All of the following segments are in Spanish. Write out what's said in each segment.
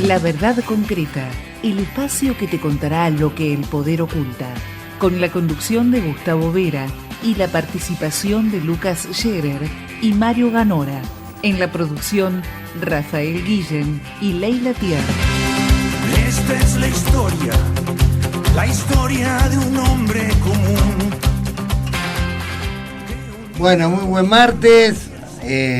La verdad concreta, el espacio que te contará lo que el poder oculta, con la conducción de Gustavo Vera y la participación de Lucas Scherer y Mario Ganora. En la producción, Rafael Guillén y Leila Tierra. Esta es la historia de un hombre común. Bueno, muy buen martes.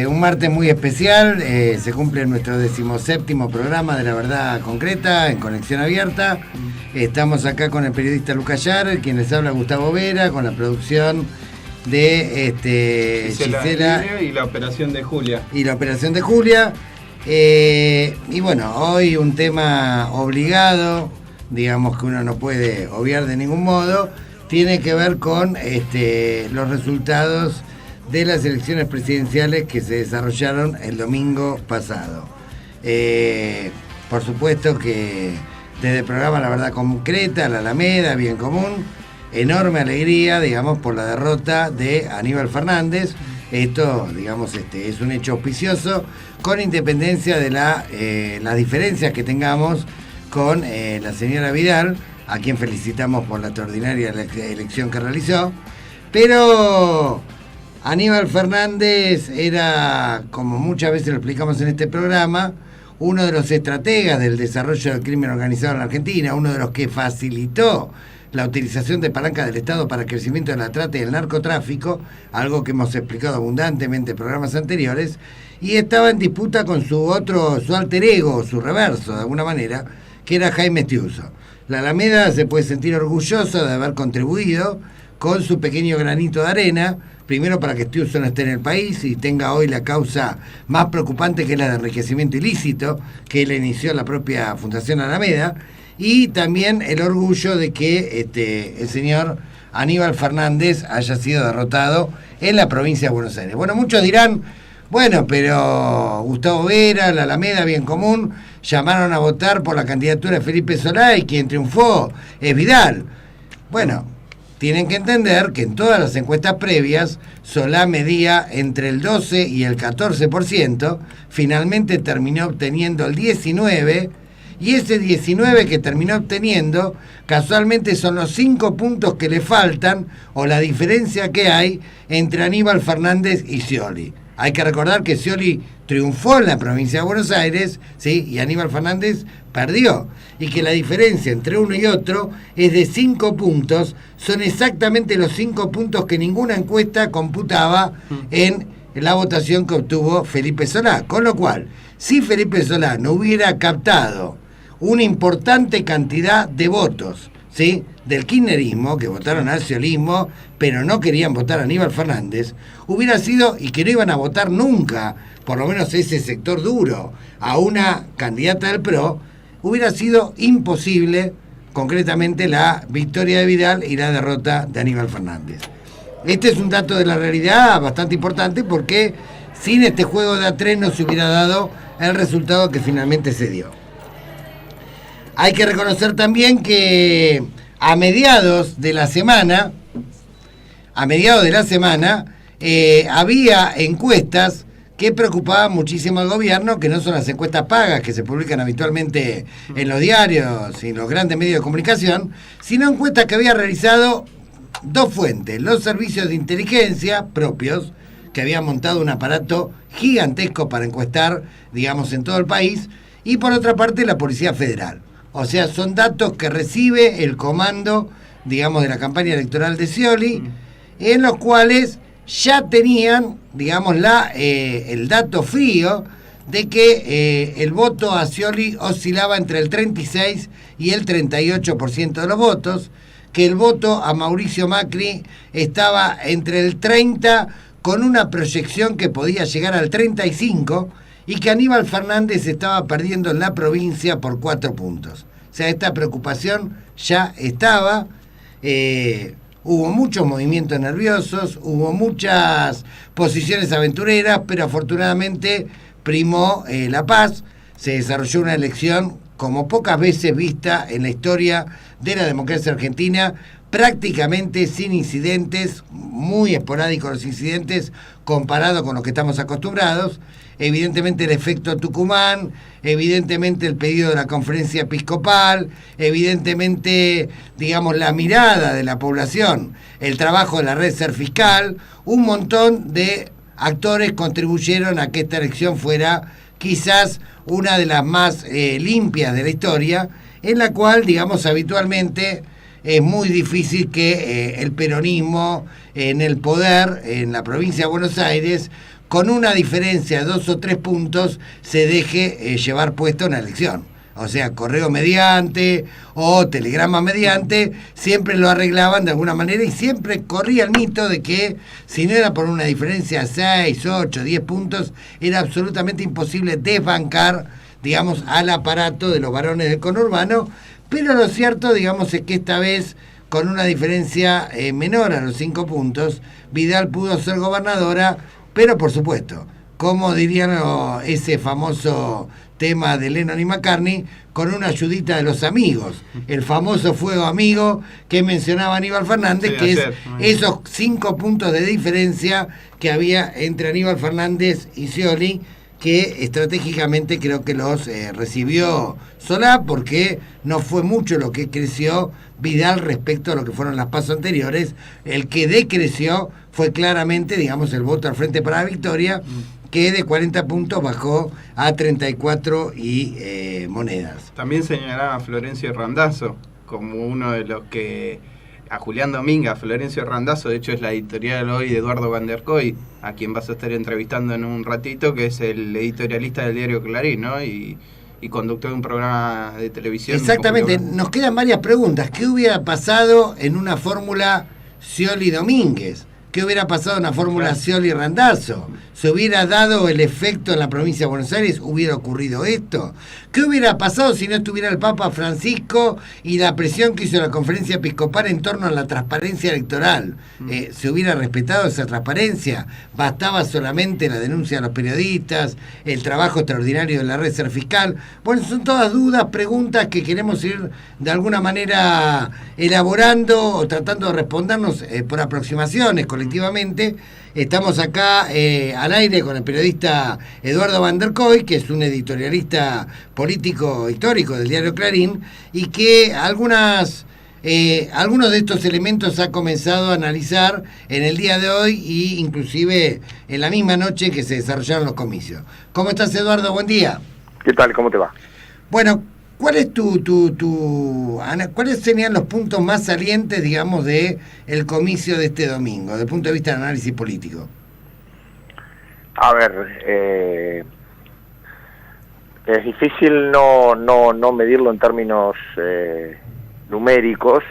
Un martes muy especial, se cumple nuestro 17º programa de La Verdad Concreta en Conexión Abierta. Estamos acá con el periodista Lucas Scherer, quien les habla Gustavo Vera, con la producción de Gisela y la operación de Julia. Y bueno, hoy un tema obligado, digamos que uno no puede obviar de ningún modo, tiene que ver con los resultados de las elecciones presidenciales que se desarrollaron el domingo pasado. Por supuesto que desde el programa La Verdad Concreta, La Alameda, Bien Común, enorme alegría, digamos, por la derrota de Aníbal Fernández. Esto, digamos, es un hecho auspicioso, con independencia de las diferencias que tengamos con la señora Vidal, a quien felicitamos por la extraordinaria elección que realizó. Pero Aníbal Fernández era, como muchas veces lo explicamos en este programa, uno de los estrategas del desarrollo del crimen organizado en la Argentina, uno de los que facilitó la utilización de palancas del Estado para el crecimiento de la trata y el narcotráfico, algo que hemos explicado abundantemente en programas anteriores, y estaba en disputa con su alter ego, su reverso, de alguna manera, que era Jaime Estiuso. La Alameda se puede sentir orgullosa de haber contribuido con su pequeño granito de arena, primero para que Estiuso no esté en el país y tenga hoy la causa más preocupante, que es la de enriquecimiento ilícito, que él inició la propia Fundación Alameda, y también el orgullo de que el señor Aníbal Fernández haya sido derrotado en la provincia de Buenos Aires. Bueno, muchos dirán, bueno, pero Gustavo Vera, la Alameda, Bien Común, llamaron a votar por la candidatura de Felipe Solá y quien triunfó es Vidal. Bueno, tienen que entender que en todas las encuestas previas Solá medía entre el 12 y el 14%, finalmente terminó obteniendo el 19%, y ese 19 que terminó obteniendo, casualmente son los 5 puntos que le faltan, o la diferencia que hay entre Aníbal Fernández y Scioli. Hay que recordar que Scioli triunfó en la provincia de Buenos Aires, ¿sí? Y Aníbal Fernández perdió. Y que la diferencia entre uno y otro es de 5 puntos, son exactamente los 5 puntos que ninguna encuesta computaba en la votación que obtuvo Felipe Solá. Con lo cual, si Felipe Solá no hubiera captado una importante cantidad de votos, ¿sí?, del kirchnerismo, que votaron al sciolismo, pero no querían votar a Aníbal Fernández, hubiera sido, y que no iban a votar nunca, por lo menos ese sector duro, a una candidata del PRO, hubiera sido imposible, concretamente, la victoria de Vidal y la derrota de Aníbal Fernández. Este es un dato de la realidad bastante importante, porque sin este juego de A3 no se hubiera dado el resultado que finalmente se dio. Hay que reconocer también que a mediados de la semana, había encuestas que preocupaban muchísimo al gobierno, que no son las encuestas pagas que se publican habitualmente en los diarios y en los grandes medios de comunicación, sino encuestas que había realizado dos fuentes: los servicios de inteligencia propios, que habían montado un aparato gigantesco para encuestar, digamos, en todo el país, y por otra parte la Policía Federal. O sea, son datos que recibe el comando, digamos, de la campaña electoral de Scioli, en los cuales ya tenían, digamos, el dato frío de que el voto a Scioli oscilaba entre el 36 y el 38% de los votos, que el voto a Mauricio Macri estaba entre el 30, con una proyección que podía llegar al 35%, y que Aníbal Fernández estaba perdiendo en la provincia por 4 puntos. O sea, esta preocupación ya estaba. Hubo muchos movimientos nerviosos, hubo muchas posiciones aventureras, pero afortunadamente primó la paz. Se desarrolló una elección como pocas veces vista en la historia de la democracia argentina, prácticamente sin incidentes, muy esporádicos los incidentes comparado con los que estamos acostumbrados. evidentemente el efecto Tucumán, evidentemente el pedido de la conferencia episcopal, evidentemente, digamos, la mirada de la población, el trabajo de la red Ser Fiscal, un montón de actores contribuyeron a que esta elección fuera quizás una de las más limpias de la historia, en la cual, digamos, habitualmente es muy difícil que el peronismo en el poder en la provincia de Buenos Aires, con una diferencia de 2 o 3 puntos, se deje llevar puesta una elección. O sea, correo mediante o telegrama mediante, siempre lo arreglaban de alguna manera y siempre corría el mito de que si no era por una diferencia de 6, 8, 10 puntos, era absolutamente imposible desbancar, digamos, al aparato de los varones del conurbano. Pero lo cierto, digamos, es que esta vez, con una diferencia menor a los 5 puntos, Vidal pudo ser gobernadora, pero por supuesto, como dirían ese famoso tema de Lennon y McCartney, con una ayudita de los amigos, el famoso fuego amigo que mencionaba Aníbal Fernández, que es esos 5 puntos de diferencia que había entre Aníbal Fernández y Scioli, que estratégicamente creo que los recibió Solá, porque no fue mucho lo que creció Vidal respecto a lo que fueron las pasos anteriores. El que decreció fue claramente, digamos, el voto al Frente para la Victoria, que de 40 puntos bajó a 34 y monedas. También señalaba a Florencio Randazzo como uno de los que, a Julián Dominga, Florencio Randazzo, de hecho es la editorial hoy de Eduardo Van der Koy, a quien vas a estar entrevistando en un ratito, que es el editorialista del diario Clarín, ¿no? Y conductor de un programa de televisión. Exactamente, nos quedan varias preguntas. ¿Qué hubiera pasado en una fórmula Scioli-Domínguez? ¿Qué hubiera pasado en una fórmula Scioli-Randazzo? ¿Se hubiera dado el efecto en la provincia de Buenos Aires? ¿Hubiera ocurrido esto? ¿Qué hubiera pasado si no estuviera el Papa Francisco y la presión que hizo la conferencia episcopal en torno a la transparencia electoral? ¿Se hubiera respetado esa transparencia? ¿Bastaba solamente la denuncia de los periodistas, el trabajo extraordinario de la red Ser Fiscal? Bueno, son todas dudas, preguntas que queremos ir de alguna manera elaborando o tratando de respondernos por aproximaciones colectivamente. Estamos acá al aire con el periodista Eduardo Van der Koy, que es un editorialista político histórico del diario Clarín, y que algunos de estos elementos ha comenzado a analizar en el día de hoy y inclusive en la misma noche que se desarrollaron los comicios. ¿Cómo estás, Eduardo? Buen día. ¿Qué tal? ¿Cómo te va? Bueno, ¿cuáles serían los puntos más salientes, digamos, de el comicio de este domingo, desde el punto de vista del análisis político? A ver, es difícil no medirlo en términos numéricos.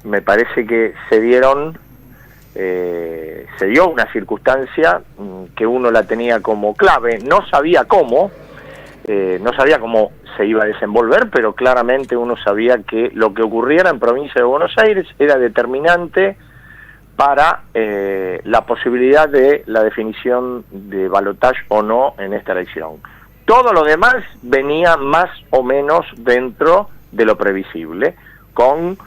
Me parece que se dio una circunstancia que uno la tenía como clave, no sabía cómo se iba a desenvolver, pero claramente uno sabía que lo que ocurriera en provincia de Buenos Aires era determinante para la posibilidad de la definición de balotaje o no en esta elección. Todo lo demás venía más o menos dentro de lo previsible, con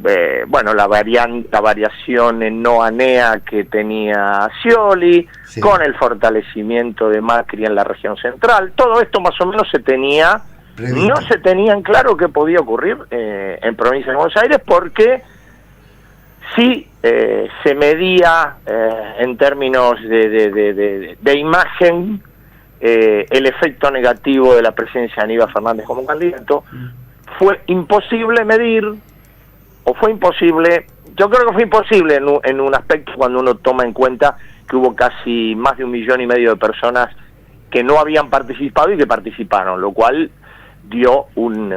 la variación en no ANEA que tenía Scioli, sí, con el fortalecimiento de Macri en la región central. Todo esto más o menos se tenía previsto. No se tenía en claro qué podía ocurrir en provincia de Buenos Aires, porque sí se medía en términos de imagen el efecto negativo de la presencia de Aníbal Fernández como candidato. Fue imposible medir, o fue imposible, yo creo que fue imposible en un aspecto cuando uno toma en cuenta que hubo casi más de 1,5 millones de personas que no habían participado y que participaron, lo cual dio un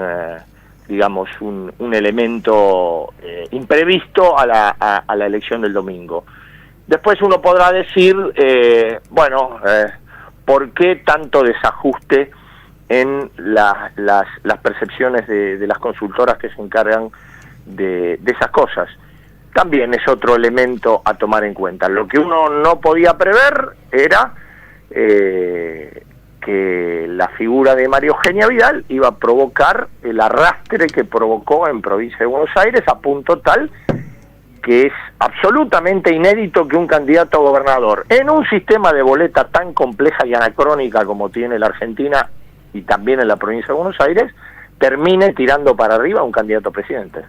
elemento imprevisto a la elección del domingo. Después uno podrá decir, ¿por qué tanto desajuste en las percepciones de las consultoras que se encargan de esas cosas? También es otro elemento a tomar en cuenta. Lo que uno no podía prever era que la figura de María Eugenia Vidal iba a provocar el arrastre que provocó en provincia de Buenos Aires, a punto tal que es absolutamente inédito que un candidato a gobernador, en un sistema de boleta tan compleja y anacrónica como tiene la Argentina y también en la provincia de Buenos Aires, termine tirando para arriba a un candidato a presidente.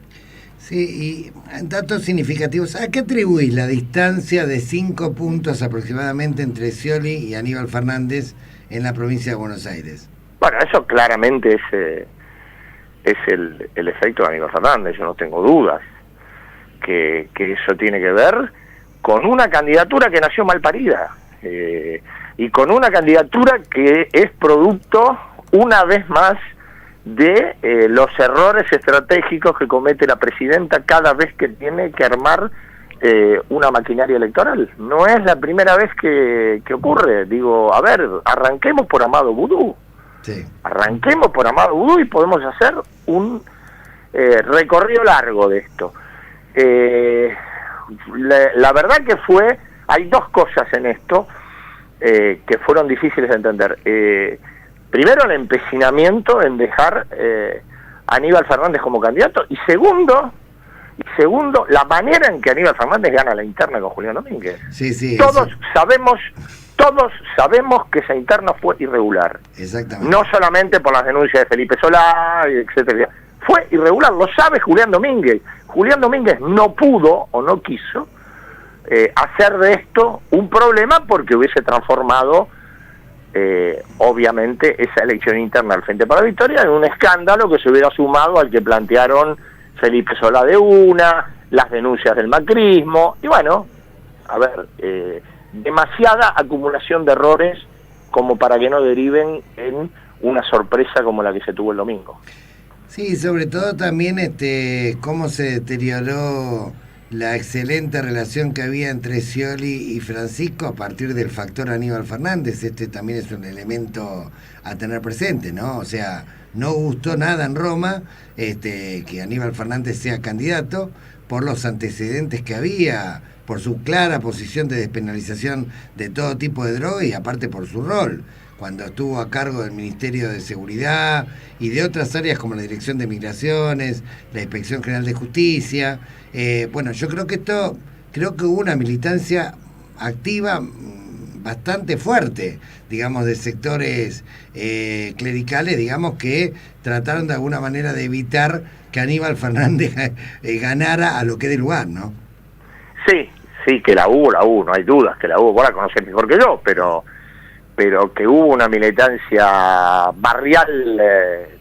Sí, y datos significativos. ¿A qué atribuís la distancia de 5 puntos aproximadamente entre Scioli y Aníbal Fernández en la provincia de Buenos Aires? Bueno, eso claramente es el efecto de Aníbal Fernández, yo no tengo dudas que eso tiene que ver con una candidatura que nació mal parida, y con una candidatura que es producto, una vez más, de los errores estratégicos que comete la presidenta cada vez que tiene que armar una maquinaria electoral. No es la primera vez que ocurre. Digo, a ver, arranquemos por Amado Vudú. Sí. Arranquemos por Amado Vudú y podemos hacer un recorrido largo de esto. La verdad que hay dos cosas en esto que fueron difíciles de entender. Primero, el empecinamiento en dejar a Aníbal Fernández como candidato, y segundo, la manera en que Aníbal Fernández gana la interna con Julián Domínguez. Sí, todos sabemos que esa interna fue irregular. Exactamente. No solamente por las denuncias de Felipe Solá, etcétera. Fue irregular, lo sabe Julián Domínguez. Julián Domínguez no pudo o no quiso hacer de esto un problema, porque hubiese transformado obviamente esa elección interna al Frente para la Victoria en un escándalo que se hubiera sumado al que plantearon Felipe Solá de una, las denuncias del macrismo, y bueno, a ver, demasiada acumulación de errores como para que no deriven en una sorpresa como la que se tuvo el domingo. Sí, sobre todo también cómo se deterioró la excelente relación que había entre Scioli y Francisco a partir del factor Aníbal Fernández. También es un elemento a tener presente, ¿no? O sea, no gustó nada en Roma que Aníbal Fernández sea candidato por los antecedentes que había, por su clara posición de despenalización de todo tipo de droga y aparte por su rol, cuando estuvo a cargo del Ministerio de Seguridad y de otras áreas como la Dirección de Migraciones, la Inspección General de Justicia. Bueno, yo creo que hubo una militancia activa bastante fuerte, digamos, de sectores clericales, digamos, que trataron de alguna manera de evitar que Aníbal Fernández ganara a lo que dé lugar, ¿no? Sí, que la hubo, no hay dudas que la hubo, vos la conocés mejor que yo, pero que hubo una militancia barrial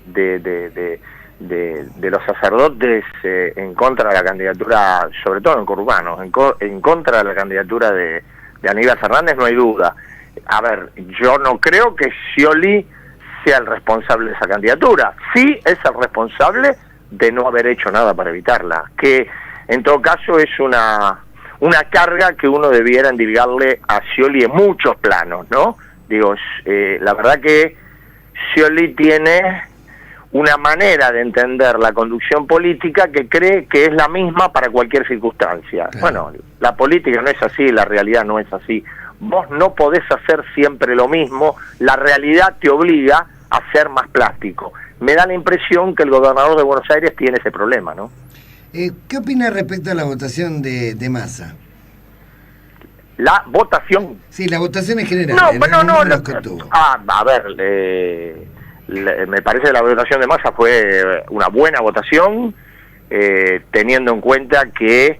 de los sacerdotes en contra de la candidatura, sobre todo en Corruganos, en contra de la candidatura de Aníbal Fernández, no hay duda. A ver, yo no creo que Scioli sea el responsable de esa candidatura. Sí es el responsable de no haber hecho nada para evitarla, que en todo caso es una carga que uno debiera endilgarle a Scioli en muchos planos, ¿no? Digo, la verdad que Scioli tiene una manera de entender la conducción política que cree que es la misma para cualquier circunstancia. Claro. Bueno, la política no es así, la realidad no es así. Vos no podés hacer siempre lo mismo, la realidad te obliga a ser más plástico. Me da la impresión que el gobernador de Buenos Aires tiene ese problema, ¿no? ¿Qué opina respecto a la votación de Massa? La votación. Sí, la votación en general. A ver, me parece que la votación de Massa fue una buena votación, teniendo en cuenta que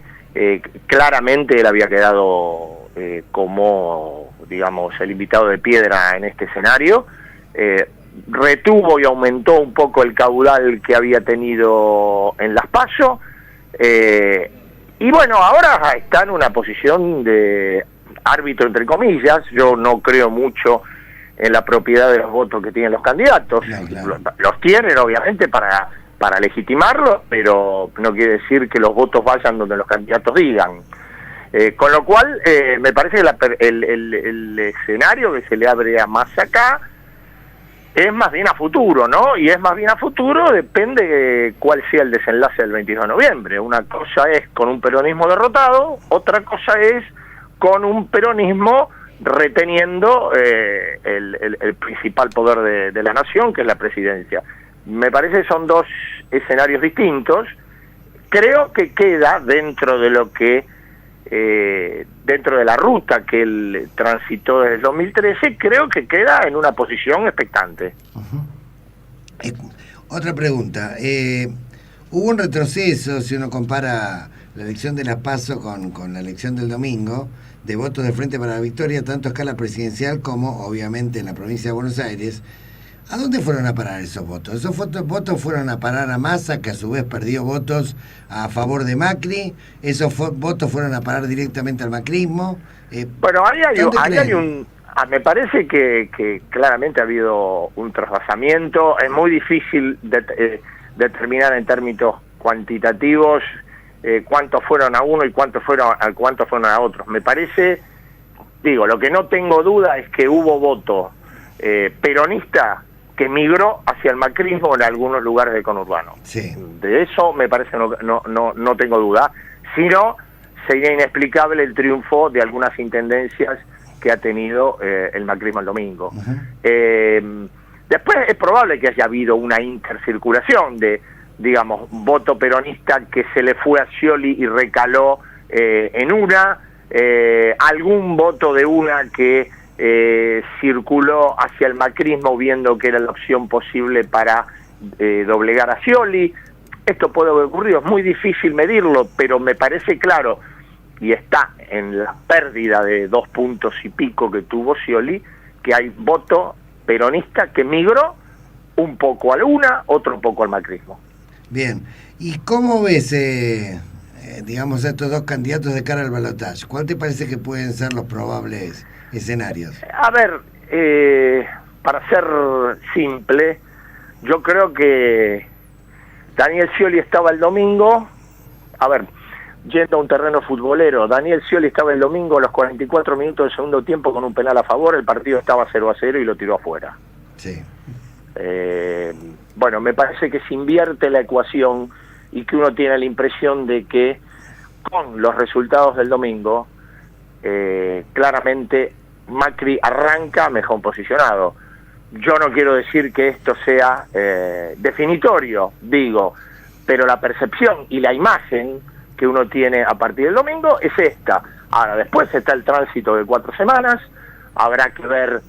claramente él había quedado como, digamos, el invitado de piedra en este escenario. Retuvo y aumentó un poco el caudal que había tenido en las PASO. Y bueno, ahora está en una posición de árbitro, entre comillas. Yo no creo mucho en la propiedad de los votos que tienen los candidatos. Claro. Los tienen, obviamente, para legitimarlos, pero no quiere decir que los votos vayan donde los candidatos digan. Con lo cual, me parece que el escenario que se le abre a Massa acá es más bien a futuro, ¿no? Y es más bien a futuro, depende de cuál sea el desenlace del 22 de noviembre. Una cosa es con un peronismo derrotado, otra cosa es con un peronismo reteniendo el principal poder de la nación, que es la presidencia. Me parece que son dos escenarios distintos. creo que queda dentro de lo que dentro de la ruta que él transitó desde el 2013, creo que queda en una posición expectante. Otra pregunta, hubo un retroceso, si uno compara la elección de las PASO con la elección del domingo, de votos de Frente para la Victoria, tanto a escala presidencial como obviamente en la provincia de Buenos Aires. ¿A dónde fueron a parar esos votos? ¿Esos votos fueron a parar a Massa, que a su vez perdió votos a favor de Macri? ¿Esos votos fueron a parar directamente al macrismo? Bueno, ahí hay un... me parece que claramente ha habido un trasvasamiento. Es muy difícil determinar en términos cuantitativos cuántos fueron a uno y cuántos fueron a otros. Me parece, lo que no tengo duda es que hubo voto peronista que migró hacia el macrismo en algunos lugares del conurbano. Sí. De eso me parece no tengo duda. Si no, sería inexplicable el triunfo de algunas intendencias que ha tenido el macrismo el domingo. Después es probable que haya habido una intercirculación de, voto peronista que se le fue a Scioli y recaló en una, algún voto de una que circuló hacia el macrismo viendo que era la opción posible para doblegar a Scioli. Esto puede haber ocurrido, es muy difícil medirlo, pero me parece claro, y está en la pérdida de 2 puntos y pico que tuvo Scioli, que hay voto peronista que migró un poco a la una, otro poco al macrismo. Bien, ¿y cómo ves, a estos dos candidatos de cara al balotaje? ¿Cuál te parece que pueden ser los probables escenarios? A ver, para ser simple, yo creo que Daniel Scioli estaba el domingo, yendo a un terreno futbolero, Daniel Scioli estaba el domingo a los 44 minutos del segundo tiempo con un penal a favor, el partido estaba 0-0 y lo tiró afuera. Sí. Me parece que se invierte la ecuación y que uno tiene la impresión de que con los resultados del domingo, claramente Macri arranca mejor posicionado. Yo no quiero decir que esto sea definitorio, pero la percepción y la imagen que uno tiene a partir del domingo es esta. Ahora, después está el tránsito de 4 semanas, habrá que ver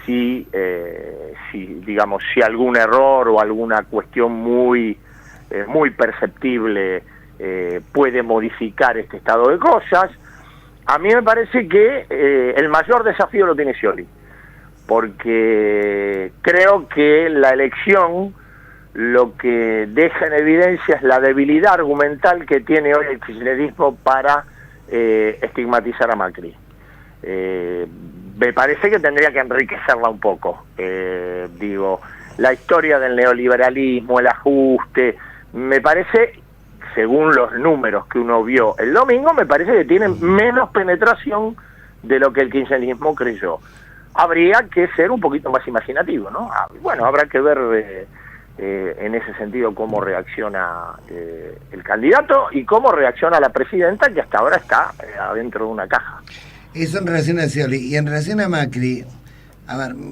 si algún error o alguna cuestión muy perceptible puede modificar este estado de cosas. A mí me parece que el mayor desafío lo tiene Scioli, porque creo que la elección lo que deja en evidencia es la debilidad argumental que tiene hoy el kirchnerismo para estigmatizar a Macri. Me parece que tendría que enriquecerla un poco. La historia del neoliberalismo, el ajuste, me parece, según los números que uno vio el domingo, me parece que tienen menos penetración de lo que el kirchnerismo creyó. Habría que ser un poquito más imaginativo, ¿no? Habrá que ver en ese sentido cómo reacciona el candidato y cómo reacciona la presidenta, que hasta ahora está adentro de una caja. Eso en relación a Scioli. Y en relación a Macri,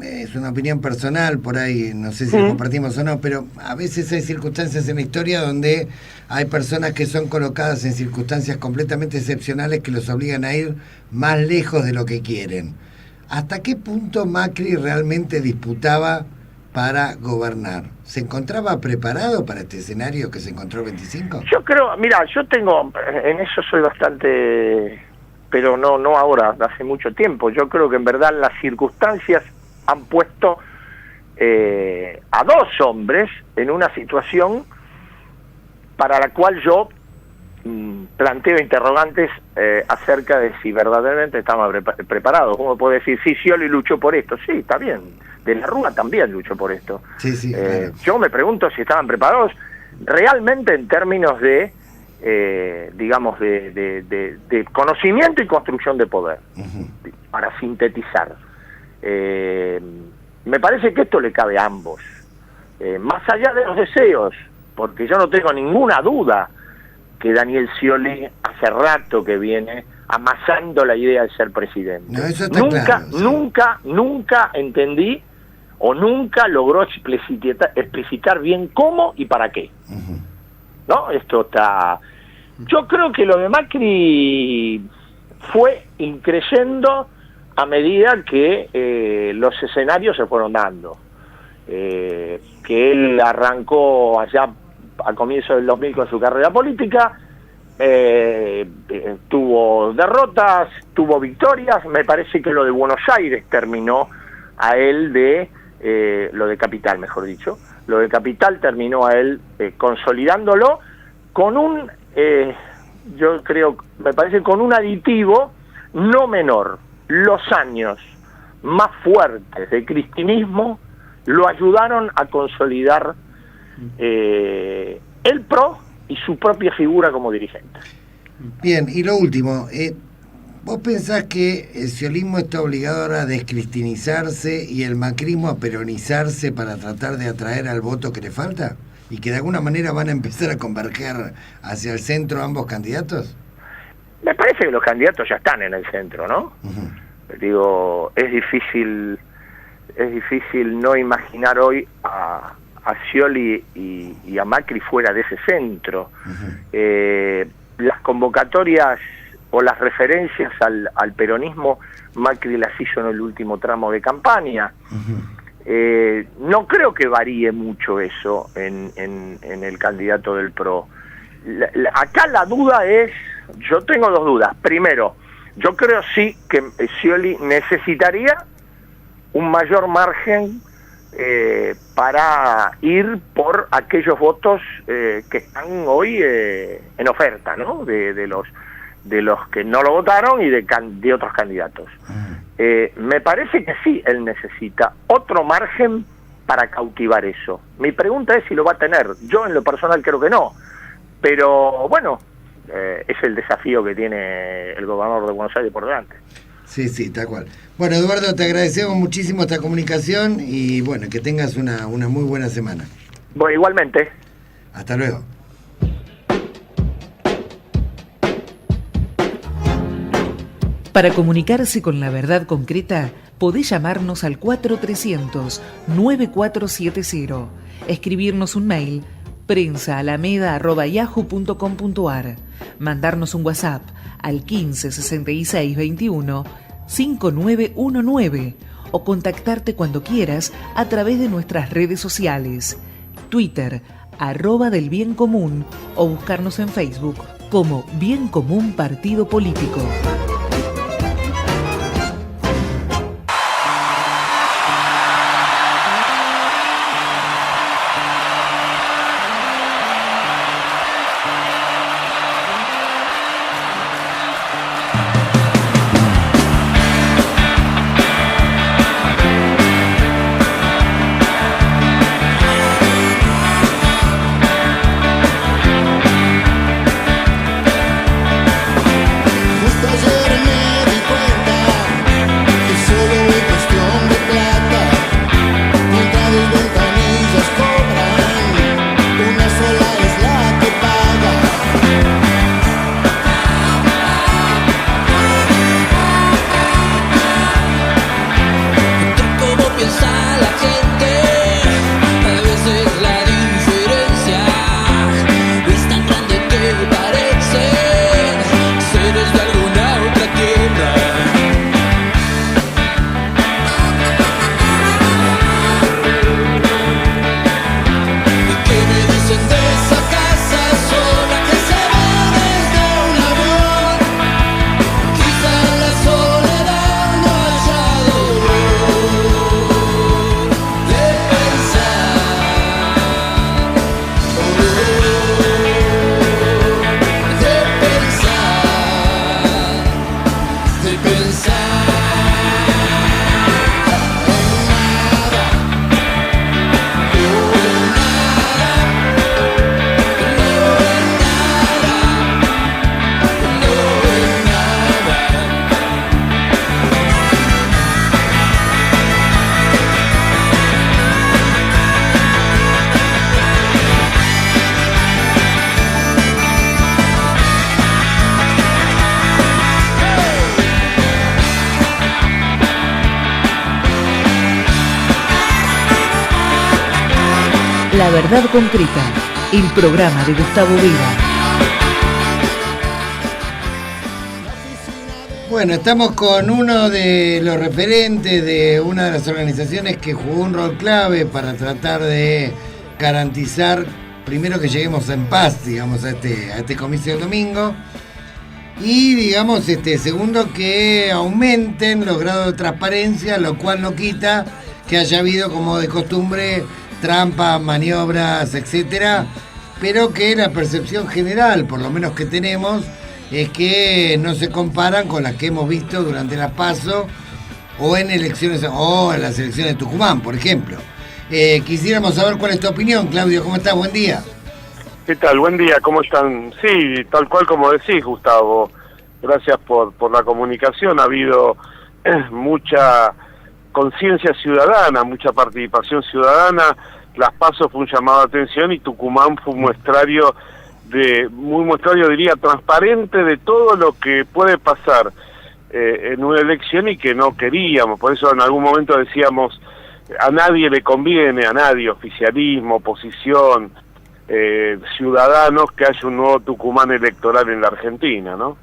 es una opinión personal, por ahí no sé si lo compartimos o no, pero a veces hay circunstancias en la historia donde hay personas que son colocadas en circunstancias completamente excepcionales que los obligan a ir más lejos de lo que quieren. ¿Hasta qué punto Macri realmente disputaba para gobernar? ¿Se encontraba preparado para este escenario que se encontró el 25? Yo creo, en eso soy bastante, pero no ahora, hace mucho tiempo. Yo creo que en verdad las circunstancias han puesto a 2 hombres en una situación para la cual yo planteo interrogantes acerca de si verdaderamente estaban preparados. Uno puede decir, sí, Scioli luchó por esto. Sí, está bien. De la Rúa también luchó por esto. Sí, claro. Yo me pregunto si estaban preparados realmente en términos de conocimiento y construcción de poder, para sintetizar. Me parece que esto le cabe a ambos, más allá de los deseos, porque yo no tengo ninguna duda que Daniel Scioli hace rato que viene amasando la idea de ser presidente. No, eso está claro, sí. Nunca entendí o nunca logró explicitar bien cómo y para qué. ¿no? Esto está... Yo creo que lo de Macri fue increyendo a medida que los escenarios se fueron dando. Que él arrancó allá a comienzos del 2000 con su carrera política, tuvo derrotas, tuvo victorias. Me parece que lo de Buenos Aires terminó a él lo de Capital, mejor dicho, lo de Capital terminó a él consolidándolo con un, yo creo, me parece con un aditivo no menor. Los años más fuertes del cristinismo lo ayudaron a consolidar el PRO y su propia figura como dirigente. Bien, y lo último, ¿vos pensás que el sciolismo está obligado ahora a descristianizarse y el macrismo a peronizarse para tratar de atraer al voto que le falta? ¿Y que de alguna manera van a empezar a converger hacia el centro ambos candidatos? Me parece que los candidatos ya están en el centro, ¿no? Uh-huh. Digo, es difícil no imaginar hoy a Scioli y a Macri fuera de ese centro. Uh-huh. Las convocatorias o las referencias al peronismo, Macri las hizo en el último tramo de campaña. Uh-huh. No creo que varíe mucho eso en el candidato del PRO. Acá la duda es, yo tengo dos dudas. Primero, yo creo sí que Scioli necesitaría un mayor margen para ir por aquellos votos que están hoy en oferta, ¿no? De los que no lo votaron y de otros candidatos. Me parece que sí, él necesita otro margen para cautivar eso. Mi pregunta es si lo va a tener. Yo en lo personal creo que no, pero bueno, es el desafío que tiene el gobernador de Buenos Aires por delante. Sí, sí, tal cual. Bueno, Eduardo, te agradecemos muchísimo esta comunicación y bueno, que tengas una muy buena semana. Bueno, igualmente. Hasta luego. Para comunicarse con la verdad concreta, podés llamarnos al 4300-9470, escribirnos un mail prensa@alameda.yahoo.com.ar, mandarnos un WhatsApp al 15 66 21 5919 o contactarte cuando quieras a través de nuestras redes sociales, Twitter, @del Bien Común, o buscarnos en Facebook como Bien Común Partido Político. La verdad concreta, el programa de Gustavo Vera. Bueno, estamos con uno de los referentes de una de las organizaciones que jugó un rol clave para tratar de garantizar, primero, que lleguemos en paz, digamos, a este comicio del domingo, y, digamos, segundo, que aumenten los grados de transparencia, lo cual no quita que haya habido, como de costumbre, trampas, maniobras, etcétera, pero que la percepción general, por lo menos que tenemos, es que no se comparan con las que hemos visto durante las PASO o en elecciones, o en las elecciones de Tucumán, por ejemplo. Quisiéramos saber cuál es tu opinión, Claudio. ¿Cómo estás? Buen día. ¿Qué tal? Buen día, ¿cómo están? Sí, tal cual como decís, Gustavo. Gracias por la comunicación. Ha habido mucha conciencia ciudadana, mucha participación ciudadana. Las PASO fue un llamado de atención y Tucumán fue un muestrario, diría, transparente de todo lo que puede pasar en una elección y que no queríamos. Por eso en algún momento decíamos, a nadie le conviene, a nadie, oficialismo, oposición, ciudadanos, que haya un nuevo Tucumán electoral en la Argentina, ¿no?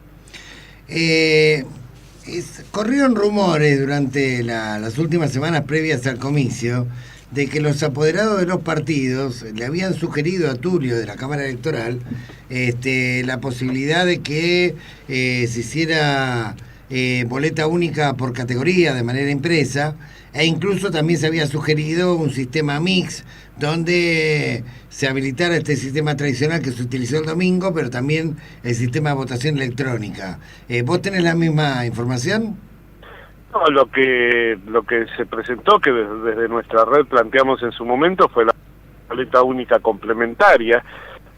Corrieron rumores durante las últimas semanas previas al comicio de que los apoderados de los partidos le habían sugerido a Tulio de la Cámara Electoral la posibilidad de que se hiciera boleta única por categoría de manera impresa, e incluso también se había sugerido un sistema mix donde se habilitara este sistema tradicional que se utilizó el domingo, pero también el sistema de votación electrónica. ¿Vos tenés la misma información? No, lo que se presentó, que desde nuestra red planteamos en su momento, fue la boleta única complementaria,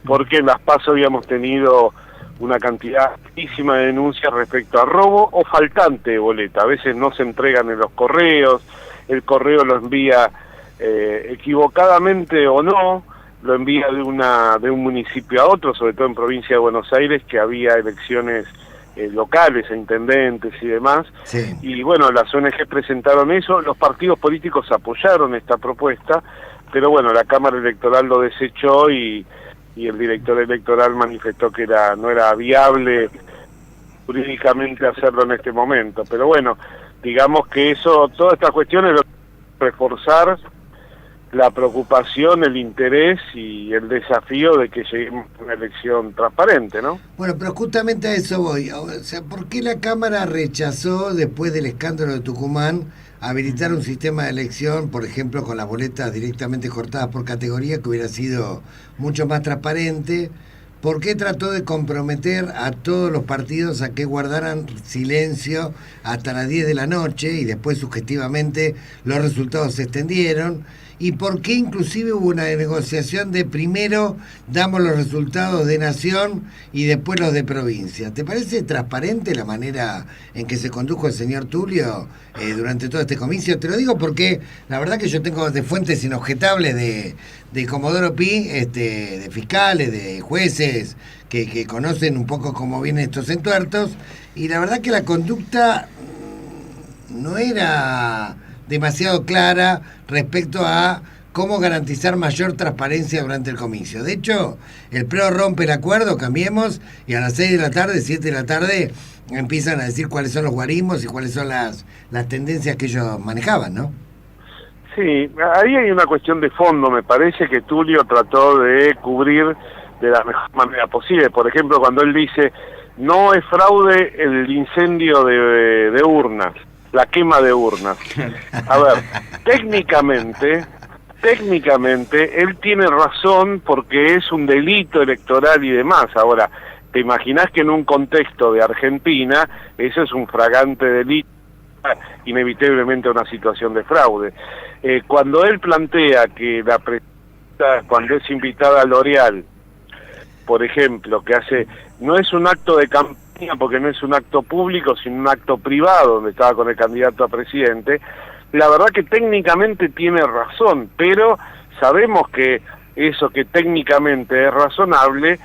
porque en las PASO habíamos tenido una cantidad altísima de denuncias respecto a robo o faltante de boleta. A veces no se entregan en los correos, el correo lo envía equivocadamente o no, lo envía de un municipio a otro, sobre todo en provincia de Buenos Aires, que había elecciones locales, a intendentes y demás. Sí. Y bueno, las ONG presentaron eso, los partidos políticos apoyaron esta propuesta, pero bueno, la Cámara Electoral lo desechó y el director electoral manifestó que no era viable jurídicamente hacerlo en este momento. Pero bueno, digamos que todas estas cuestiones, reforzar la preocupación, el interés y el desafío de que lleguemos a una elección transparente, ¿no? Bueno, pero justamente a eso voy. O sea, ¿por qué la Cámara rechazó, después del escándalo de Tucumán, habilitar un sistema de elección, por ejemplo, con las boletas directamente cortadas por categoría, que hubiera sido mucho más transparente? ¿Por qué trató de comprometer a todos los partidos a que guardaran silencio hasta las 10 de la noche y después sugestivamente los resultados se extendieron? ¿Y por qué inclusive hubo una negociación de primero damos los resultados de nación y después los de provincia? ¿Te parece transparente la manera en que se condujo el señor Tulio durante todo este comicio? Te lo digo porque la verdad que yo tengo de fuentes inobjetables de Comodoro Pi, de fiscales, de jueces que conocen un poco cómo vienen estos entuertos, y la verdad que la conducta no era demasiado clara respecto a cómo garantizar mayor transparencia durante el comicio. De hecho, el PRO rompe el acuerdo, cambiemos, y a las 6 de la tarde, 7 de la tarde, empiezan a decir cuáles son los guarismos y cuáles son las tendencias que ellos manejaban, ¿no? Sí, ahí hay una cuestión de fondo. Me parece que Tulio trató de cubrir de la mejor manera posible. Por ejemplo, cuando él dice, no es fraude el incendio de urnas, la quema de urnas. A ver, técnicamente él tiene razón porque es un delito electoral y demás. Ahora, ¿te imaginás que en un contexto de Argentina eso es un flagrante delito, inevitablemente una situación de fraude? Cuando él plantea que la presidenta, cuando es invitada a L'Oreal, por ejemplo, que no es un acto de campaña porque no es un acto público, sino un acto privado donde estaba con el candidato a presidente, la verdad que técnicamente tiene razón, pero sabemos que eso que técnicamente es razonable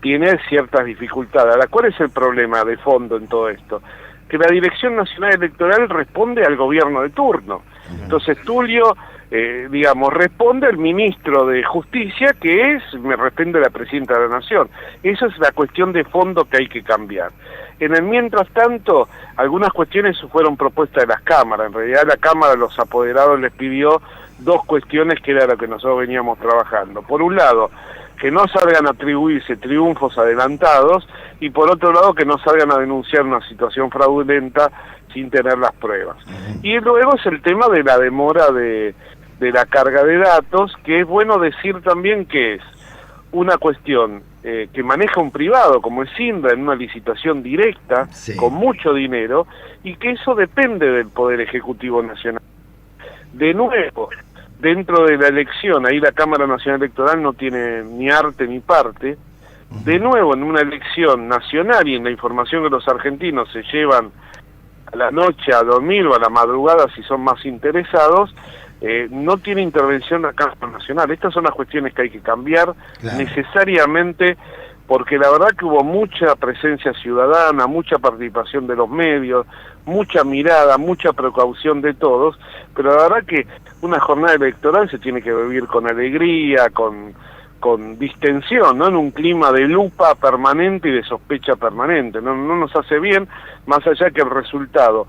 tiene ciertas dificultades. Ahora, ¿cuál es el problema de fondo en todo esto? Que la Dirección Nacional Electoral responde al gobierno de turno. Entonces Tulio digamos, responde el ministro de Justicia, que me responde la presidenta de la Nación. Esa es la cuestión de fondo que hay que cambiar. En el mientras tanto, algunas cuestiones fueron propuestas de las cámaras. En realidad la Cámara, los apoderados, les pidió dos cuestiones que era lo que nosotros veníamos trabajando. Por un lado, que no salgan a atribuirse triunfos adelantados, y por otro lado, que no salgan a denunciar una situación fraudulenta sin tener las pruebas. Y luego es el tema de la demora de la carga de datos, que es bueno decir también que es una cuestión que maneja un privado, como es Indra, en una licitación directa, sí, con mucho dinero, y que eso depende del Poder Ejecutivo Nacional. De nuevo, dentro de la elección, ahí la Cámara Nacional Electoral no tiene ni arte ni parte. De nuevo, en una elección nacional y en la información que los argentinos se llevan a la noche a dormir o a la madrugada si son más interesados, no tiene intervención la Cámara Nacional. Estas son las cuestiones que hay que cambiar, claro, necesariamente, porque la verdad que hubo mucha presencia ciudadana, mucha participación de los medios, mucha mirada, mucha precaución de todos, pero la verdad que una jornada electoral se tiene que vivir con alegría, con distensión, ¿no? En un clima de lupa permanente y de sospecha permanente. No nos hace bien, más allá que el resultado,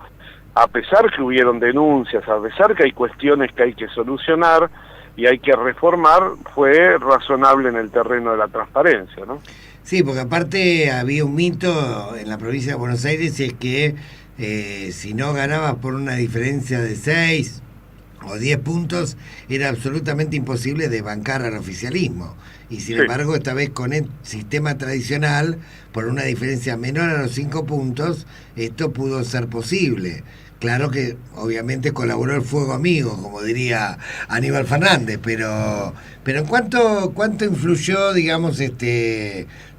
a pesar que hubieron denuncias, a pesar que hay cuestiones que hay que solucionar y hay que reformar, fue razonable en el terreno de la transparencia, ¿no? Sí, porque aparte había un mito en la provincia de Buenos Aires, y es que si no ganabas por una diferencia de 6 o 10 puntos, era absolutamente imposible de bancar al oficialismo. Y sin embargo, esta vez con el sistema tradicional, por una diferencia menor a los 5 puntos, esto pudo ser posible. Claro que obviamente colaboró el fuego amigo, como diría Aníbal Fernández, pero en cuánto influyó, digamos,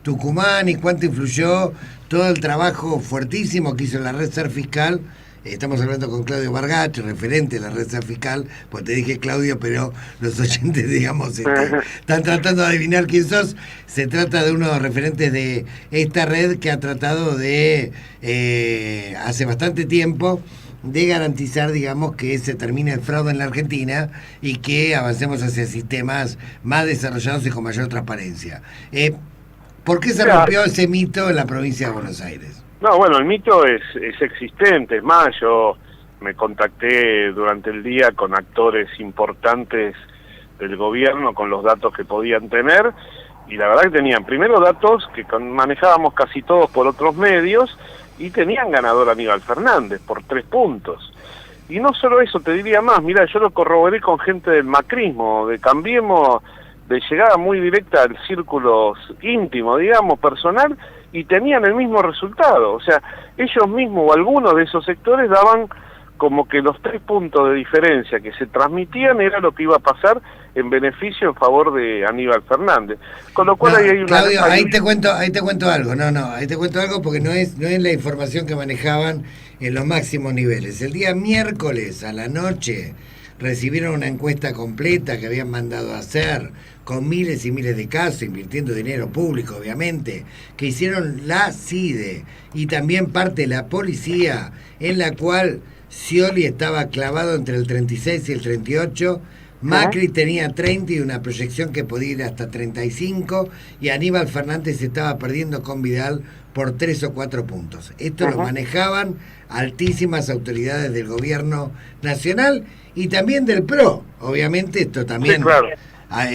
Tucumán, y cuánto influyó todo el trabajo fuertísimo que hizo la Red Ser Fiscal. Estamos hablando con Claudio Bargacho, referente de la Red Ser Fiscal, pues te dije Claudio, pero los oyentes, digamos, están tratando de adivinar quién sos. Se trata de uno de los referentes de esta red que ha tratado de, hace bastante tiempo, de garantizar, digamos, que se termine el fraude en la Argentina y que avancemos hacia sistemas más desarrollados y con mayor transparencia. ¿Por qué se rompió ese mito en la provincia de Buenos Aires? No, bueno, el mito es existente. Es más, yo me contacté durante el día con actores importantes del gobierno con los datos que podían tener, y la verdad que tenían primero datos que manejábamos casi todos por otros medios, y tenían ganador a Aníbal Fernández por 3 puntos. Y no solo eso, te diría más, mira, yo lo corroboré con gente del macrismo, de Cambiemos, de llegada muy directa al círculo íntimo, digamos, personal, y tenían el mismo resultado. O sea, ellos mismos o algunos de esos sectores daban como que los 3 puntos de diferencia que se transmitían era lo que iba a pasar en beneficio en favor de Aníbal Fernández. Con lo cual ahí hay una... Claudio, ahí te cuento algo. Ahí te cuento algo porque no es la información que manejaban en los máximos niveles. El día miércoles a la noche recibieron una encuesta completa que habían mandado a hacer con miles y miles de casos, invirtiendo dinero público, obviamente, que hicieron la CIDE y también parte de la policía, en la cual Scioli estaba clavado entre el 36 y el 38, Macri tenía 30 y una proyección que podía ir hasta 35, y Aníbal Fernández estaba perdiendo con Vidal por 3 o 4 puntos. Esto lo manejaban altísimas autoridades del gobierno nacional y también del PRO. Obviamente esto también... Sí, claro.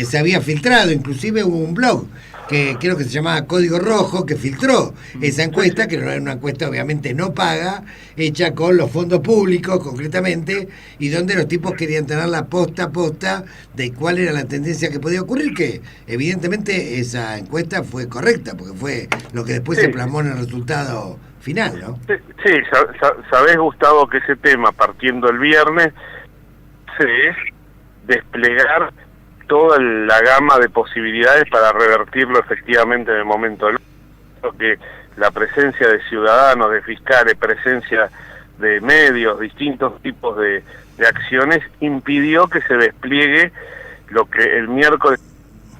Se había filtrado, inclusive hubo un blog que creo que se llamaba Código Rojo, que filtró esa encuesta, que no era una encuesta obviamente no paga, hecha con los fondos públicos concretamente, y donde los tipos querían tener la posta a posta de cuál era la tendencia que podía ocurrir, que evidentemente esa encuesta fue correcta, porque fue lo que después se plasmó en el resultado final, ¿no? Sí, sabés, Gustavo, que ese tema, partiendo el viernes, es desplegar toda la gama de posibilidades para revertirlo efectivamente en el momento del que la presencia de ciudadanos, de fiscales, presencia de medios, distintos tipos de acciones, impidió que se despliegue lo que el miércoles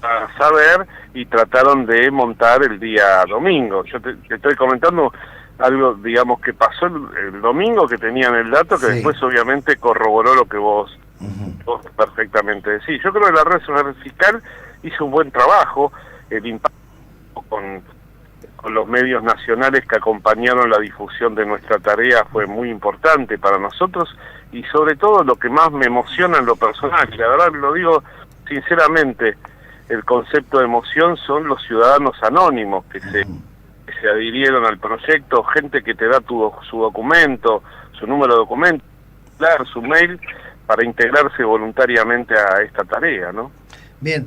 a saber y trataron de montar el día domingo. Yo te estoy comentando algo, digamos, que pasó el domingo, que tenían el dato, que después obviamente corroboró lo que vos vos perfectamente decís. Yo creo que la red fiscal hizo un buen trabajo, el impacto con los medios nacionales que acompañaron la difusión de nuestra tarea fue muy importante para nosotros, y sobre todo lo que más me emociona en lo personal, y la verdad lo digo sinceramente, el concepto de emoción son los ciudadanos anónimos que se adhirieron al proyecto, gente que te da su documento, su número de documento, su mail, para integrarse voluntariamente a esta tarea, ¿no? Bien.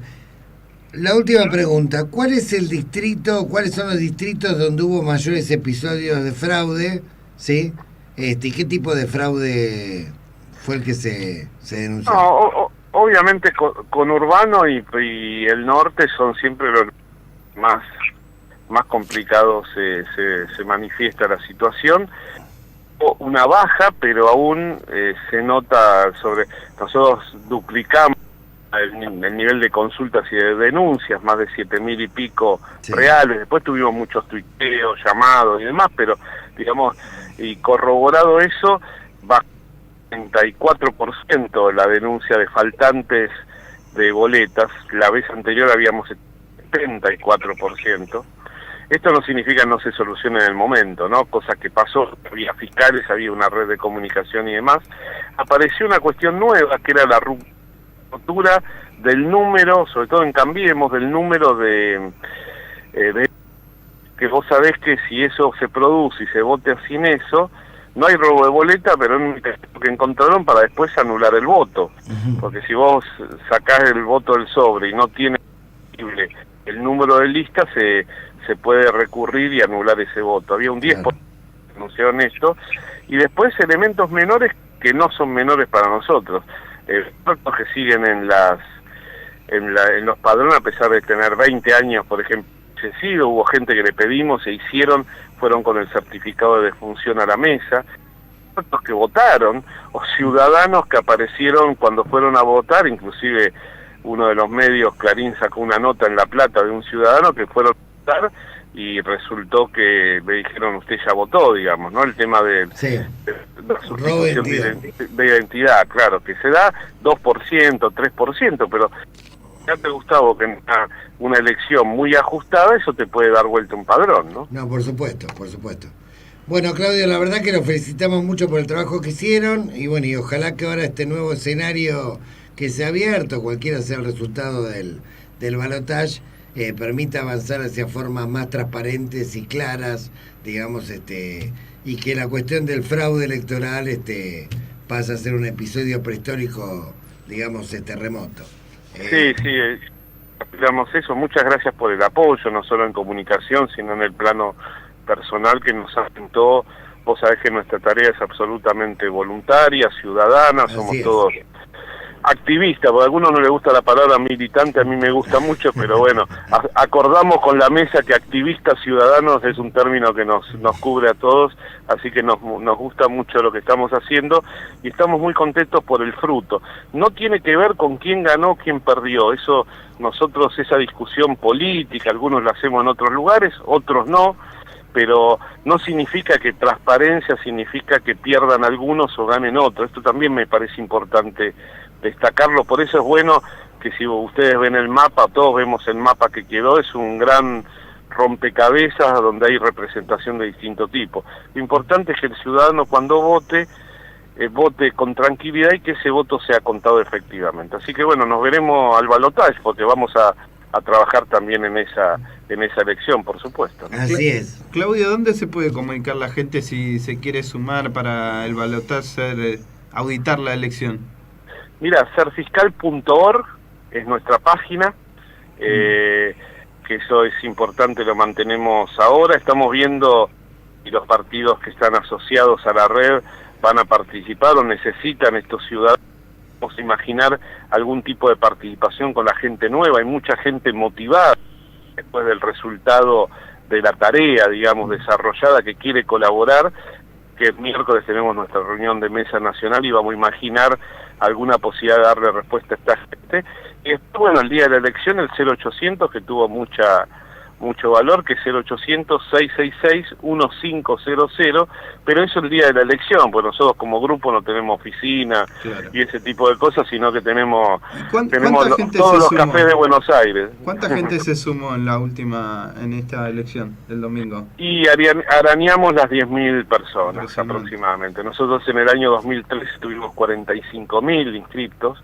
La última pregunta, ¿cuáles son los distritos donde hubo mayores episodios de fraude? ¿Sí? ¿Y qué tipo de fraude fue el que se denunció? No, obviamente con Urbano y el norte son siempre los más complicados, se manifiesta la situación. Una baja, pero aún se nota nosotros duplicamos el nivel de consultas y de denuncias, más de 7.000 y pico reales. Después tuvimos muchos tuiteos, llamados y demás, pero digamos, y corroborado eso, baja 34% la denuncia de faltantes de boletas. La vez anterior habíamos 74%. Esto no significa no se solucione en el momento, ¿no? Cosa que pasó, había fiscales, había una red de comunicación y demás. Apareció una cuestión nueva, que era la ruptura del número, sobre todo en Cambiemos, del número de que vos sabés que si eso se produce y se vota sin eso, no hay robo de boleta, pero es un testigo que encontraron para después anular el voto. Porque si vos sacás el voto del sobre y no tiene el número de lista, se puede recurrir y anular ese voto. Había un 10% que denunciaron esto, y después elementos menores que no son menores para nosotros. Los que siguen en los padrones, a pesar de tener 20 años, por ejemplo, hubo gente que le pedimos, fueron con el certificado de defunción a la mesa, otros que votaron, o ciudadanos que aparecieron cuando fueron a votar, inclusive uno de los medios, Clarín, sacó una nota en La Plata de un ciudadano que fueron a votar y resultó que le dijeron usted ya votó, digamos, ¿no? El tema de la sustitución de identidad, claro, que se da 2%, 3%, pero fíjate, Gustavo, que en una elección muy ajustada eso te puede dar vuelta un padrón, ¿no? No, por supuesto, por supuesto. Bueno, Claudio, la verdad que los felicitamos mucho por el trabajo que hicieron, y bueno, y ojalá que ahora este nuevo escenario que se ha abierto, cualquiera sea el resultado del balotaje, permita avanzar hacia formas más transparentes y claras, digamos, y que la cuestión del fraude electoral pase a ser un episodio prehistórico, digamos, remoto. Sí, digamos eso. Muchas gracias por el apoyo, no solo en comunicación, sino en el plano personal que nos asentó. Vos sabés que nuestra tarea es absolutamente voluntaria, ciudadana, somos todos activistas, porque a algunos no les gusta la palabra militante, a mí me gusta mucho, pero bueno, acordamos con la mesa que activistas ciudadanos es un término que nos cubre a todos, así que nos gusta mucho lo que estamos haciendo y estamos muy contentos por el fruto. No tiene que ver con quién ganó, quién perdió, eso nosotros, esa discusión política, algunos la hacemos en otros lugares, otros no, pero no significa que transparencia significa que pierdan algunos o ganen otros. Esto también me parece importante destacarlo, por eso es bueno que si ustedes ven el mapa, todos vemos el mapa que quedó, es un gran rompecabezas donde hay representación de distinto tipo. Lo importante es que el ciudadano cuando vote con tranquilidad y que ese voto sea contado efectivamente. Así que bueno, nos veremos al balotaje porque vamos a trabajar también en esa elección, por supuesto, ¿no? Así es. Claudio, ¿dónde se puede comunicar la gente si se quiere sumar para el balotaje, auditar la elección? Mira, serfiscal.org es nuestra página, que eso es importante, lo mantenemos ahora. Estamos viendo si los partidos que están asociados a la red van a participar o necesitan estos ciudadanos. Vamos a imaginar algún tipo de participación con la gente nueva. Hay mucha gente motivada después del resultado de la tarea, digamos, desarrollada, que quiere colaborar, que el miércoles tenemos nuestra reunión de mesa nacional y vamos a imaginar alguna posibilidad de darle respuesta a esta gente. Y después, bueno, el día de la elección, el 0800, que tuvo mucha mucho valor, que es el 800-666-1500, pero eso el día de la elección, pues nosotros como grupo no tenemos oficina y ese tipo de cosas, sino que tenemos todos los cafés de Buenos Aires. ¿Cuánta gente se sumó en esta elección del domingo? Y arañamos las 10.000 personas aproximadamente. Nosotros en el año 2013 tuvimos 45.000 inscriptos,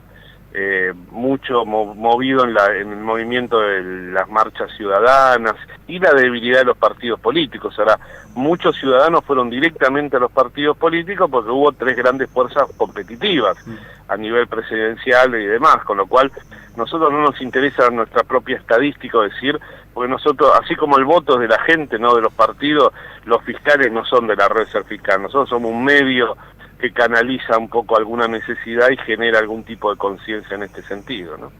mucho movido en el movimiento de las marchas ciudadanas y la debilidad de los partidos políticos. Ahora, muchos ciudadanos fueron directamente a los partidos políticos porque hubo 3 grandes fuerzas competitivas a nivel presidencial y demás, con lo cual nosotros no nos interesa nuestra propia estadística, decir, porque nosotros, así como el voto es de la gente, no de los partidos, los fiscales no son de la Reserva Fiscal, nosotros somos un medio que canaliza un poco alguna necesidad y genera algún tipo de conciencia en este sentido, ¿no?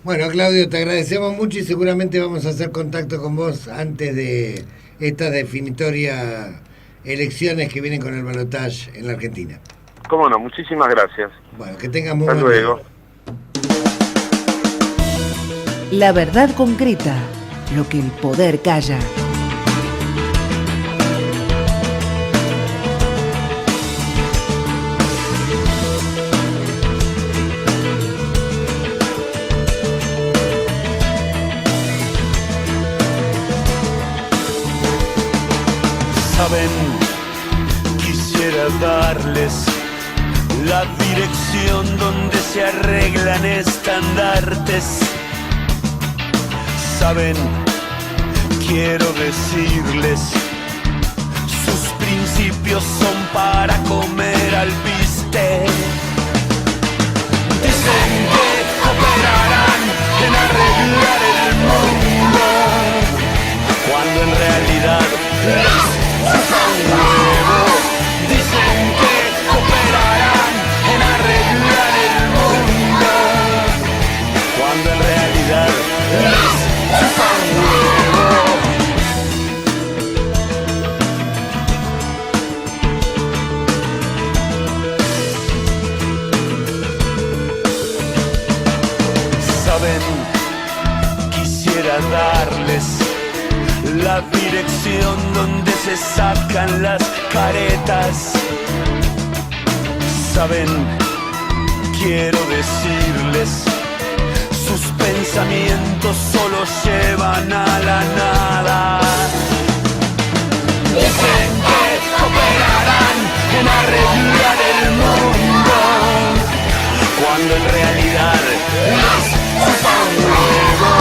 Bueno, Claudio, te agradecemos mucho y seguramente vamos a hacer contacto con vos antes de estas definitorias elecciones que vienen con el balotaje en la Argentina. Cómo no, muchísimas gracias. Bueno, que tengas muy buen día. Hasta luego. La verdad concreta, lo que el poder calla. Quisiera darles la dirección donde se arreglan estandartes. Saben, quiero decirles, sus principios son para comer alpiste. Dicen que cooperarán en arreglar el mundo, cuando en realidad dicen que cooperarán en arreglar el mundo, cuando en realidad les chupa un huevo. Saben, quisiera darles la dirección donde se sacan las caretas. Saben, quiero decirles, sus pensamientos solo llevan a la nada. Dicen que cooperarán en arreglar el mundo, cuando en realidad les chupa un huevo.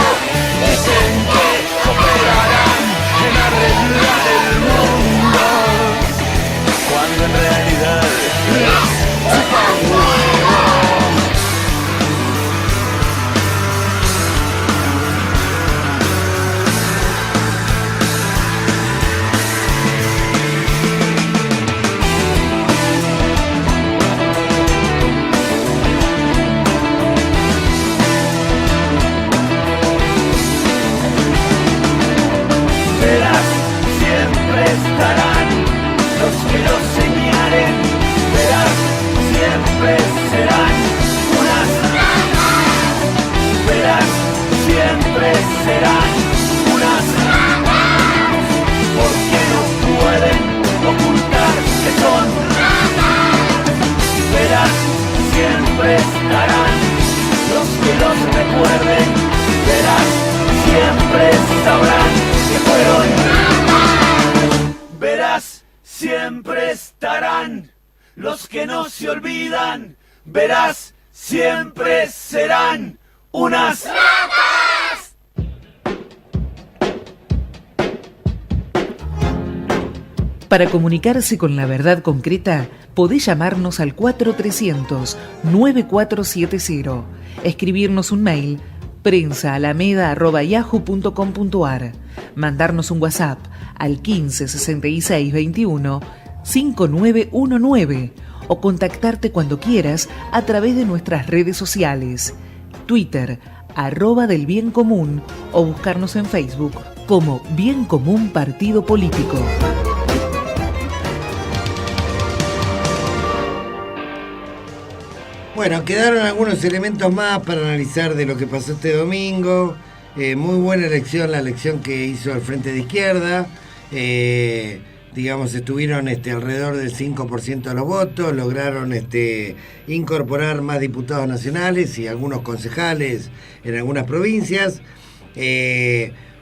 Dicen que cooperarán en arreglar el mundo, cuando en realidad les chupa un huevo. Verás, siempre estarán los que los señalen. Verás, siempre serán unas ratas. Verás, siempre serán unas ratas, porque no pueden ocultar que son ratas. Verás, siempre estarán los que los recuerden. Verás, siempre sabrán que fueron ratas. Verás, siempre estarán los que no se olvidan. Verás, siempre serán unas ratas. Para comunicarse con la verdad concreta, podés llamarnos al 4300-9470, escribirnos un mail prensa@yahoo.com.ar, mandarnos un WhatsApp al 15 66 21 5919 o contactarte cuando quieras a través de nuestras redes sociales, Twitter @del Bien Común o buscarnos en Facebook como Bien Común Partido Político. Bueno, quedaron algunos elementos más para analizar de lo que pasó este domingo. muy buena elección, la elección que hizo el Frente de Izquierda. Digamos, estuvieron alrededor del 5% de los votos, lograron incorporar más diputados nacionales y algunos concejales en algunas provincias.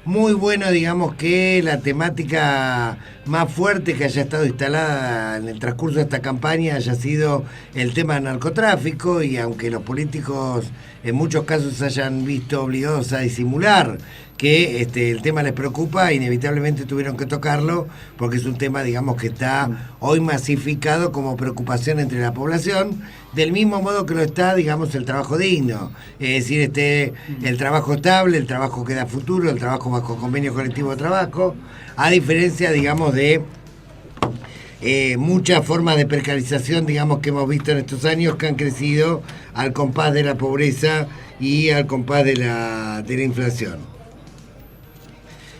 Muy bueno, digamos, que la temática más fuerte que haya estado instalada en el transcurso de esta campaña haya sido el tema del narcotráfico, y aunque los políticos en muchos casos se hayan visto obligados a disimular que el tema les preocupa, inevitablemente tuvieron que tocarlo, porque es un tema, digamos, que está hoy masificado como preocupación entre la población, del mismo modo que lo está, digamos, el trabajo digno, es decir, el trabajo estable, el trabajo que da futuro, el trabajo bajo convenio colectivo de trabajo, a diferencia, digamos, de muchas formas de precarización, digamos, que hemos visto en estos años, que han crecido al compás de la pobreza y al compás de la inflación.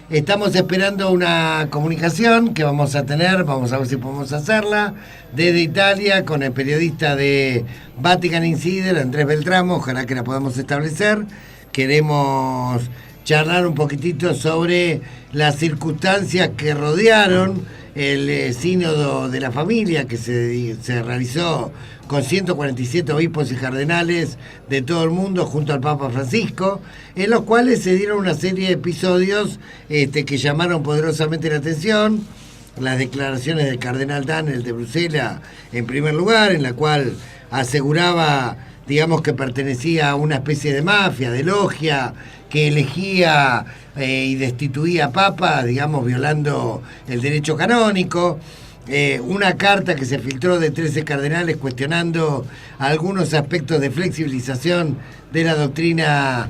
Estamos esperando una comunicación que vamos a tener, vamos a ver si podemos hacerla, desde Italia, con el periodista de Vatican Insider, Andrés Beltramo. Ojalá que la podamos establecer. Queremos charlar un poquitito sobre las circunstancias que rodearon el sínodo de la familia que se realizó con 147 obispos y cardenales de todo el mundo junto al Papa Francisco, en los cuales se dieron una serie de episodios que llamaron poderosamente la atención. Las declaraciones del cardenal Danel de Bruselas, en primer lugar, en la cual aseguraba, digamos, que pertenecía a una especie de mafia, de logia, que elegía y destituía papas, digamos, violando el derecho canónico. Una carta que se filtró de 13 cardenales cuestionando algunos aspectos de flexibilización de la doctrina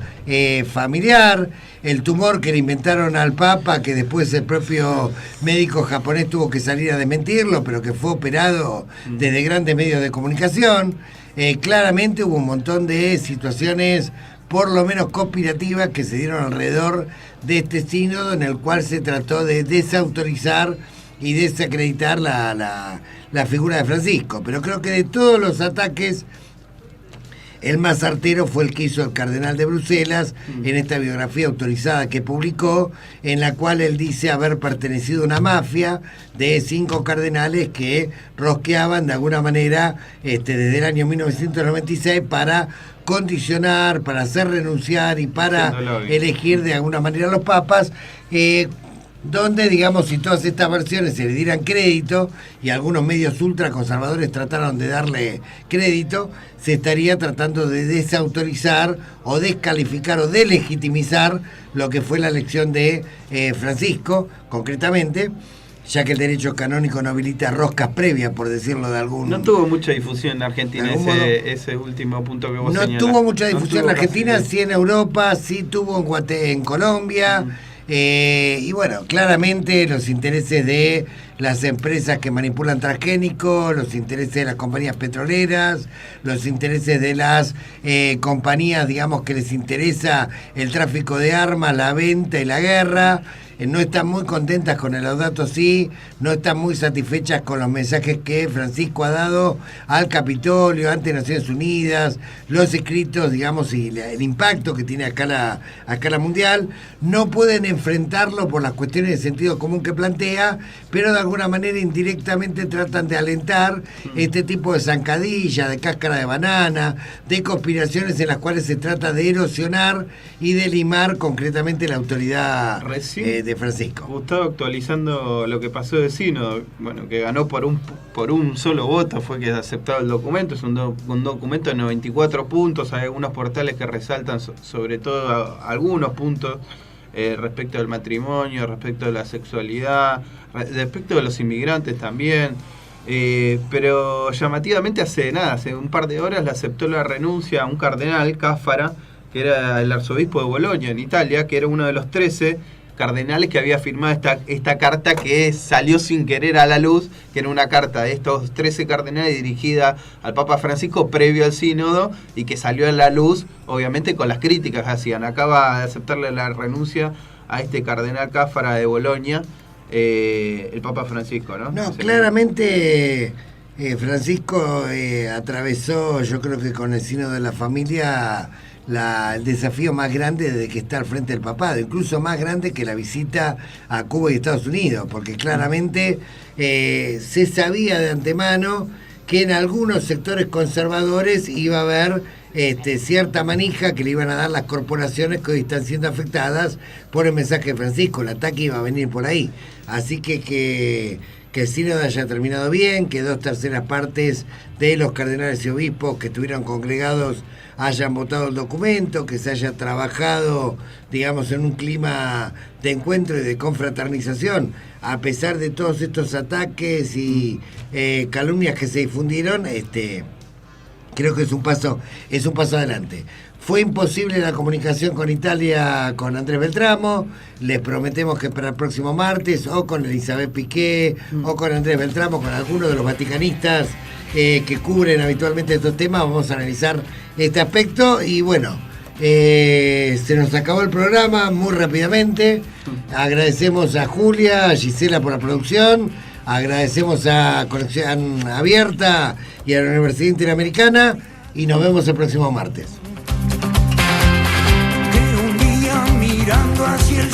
familiar, el tumor que le inventaron al Papa, que después el propio médico japonés tuvo que salir a desmentirlo, pero que fue operado desde grandes medios de comunicación. Claramente hubo un montón de situaciones, por lo menos conspirativas, que se dieron alrededor de este sínodo, en el cual se trató de desautorizar y desacreditar la figura de Francisco. Pero creo que de todos los ataques, el más artero fue el que hizo el cardenal de Bruselas en esta biografía autorizada que publicó, en la cual él dice haber pertenecido a una mafia de 5 cardenales que rosqueaban de alguna manera desde el año 1996 para condicionar, para hacer renunciar y para elegir de alguna manera a los papas, donde, digamos, si todas estas versiones se le dieran crédito, y algunos medios ultraconservadores trataron de darle crédito, se estaría tratando de desautorizar o descalificar o delegitimizar lo que fue la elección de Francisco, concretamente, ya que el derecho canónico no habilita roscas previas, por decirlo de algún... No tuvo mucha difusión en Argentina ese último punto que vos señalás. No tuvo mucha difusión en Argentina, sí en Europa, sí tuvo en Colombia... y bueno, claramente los intereses de las empresas que manipulan transgénicos, los intereses de las compañías petroleras, los intereses de las compañías, digamos, que les interesa el tráfico de armas, la venta y la guerra, no están muy contentas con el Laudato Si, no están muy satisfechas con los mensajes que Francisco ha dado al Capitolio, ante Naciones Unidas, los escritos, digamos, y el impacto que tiene a escala mundial. No pueden enfrentarlo por las cuestiones de sentido común que plantea, pero de alguna manera indirectamente tratan de alentar este tipo de zancadilla, de cáscara de banana, de conspiraciones en las cuales se trata de erosionar y de limar concretamente la autoridad de Francisco. Gustavo, actualizando lo que pasó de sínodo, bueno, que ganó por un solo voto, fue que aceptado el documento. Es un documento de 94 puntos. Hay algunos portales que resaltan sobre todo algunos puntos respecto del matrimonio, respecto de la sexualidad, respecto de los inmigrantes también. Pero llamativamente hace un par de horas le aceptó la renuncia a un cardenal, Cáfara, que era el arzobispo de Bolonia en Italia, que era uno de los 13 cardenales que había firmado esta carta, que salió sin querer a la luz, que era una carta de estos 13 cardenales dirigida al Papa Francisco previo al sínodo, y que salió a la luz obviamente con las críticas que hacían. Acaba de aceptarle la renuncia a este cardenal Cáfara de Bolonia, el Papa Francisco, ¿no? No, claramente Francisco atravesó, yo creo que con el sínodo de la familia, el desafío más grande desde que está al frente del papado, incluso más grande que la visita a Cuba y Estados Unidos, porque claramente se sabía de antemano que en algunos sectores conservadores iba a haber cierta manija que le iban a dar las corporaciones que hoy están siendo afectadas por el mensaje de Francisco. El ataque iba a venir por ahí. Así que el sínodo haya terminado bien, que 2/3 partes de los cardenales y obispos que estuvieron congregados hayan votado el documento, que se haya trabajado, digamos, en un clima de encuentro y de confraternización, a pesar de todos estos ataques y calumnias que se difundieron. Creo que es un paso adelante. Fue imposible la comunicación con Italia, con Andrés Beltramo. Les prometemos que para el próximo martes, o con Elizabeth Piqué, o con Andrés Beltramo, con alguno de los vaticanistas que cubren habitualmente estos temas, vamos a analizar este aspecto. Y bueno, se nos acabó el programa muy rápidamente. Agradecemos a Julia, a Gisela por la producción. Agradecemos a Conexión Abierta y a la Universidad Interamericana. Y nos vemos el próximo martes. Que un día mirando hacia el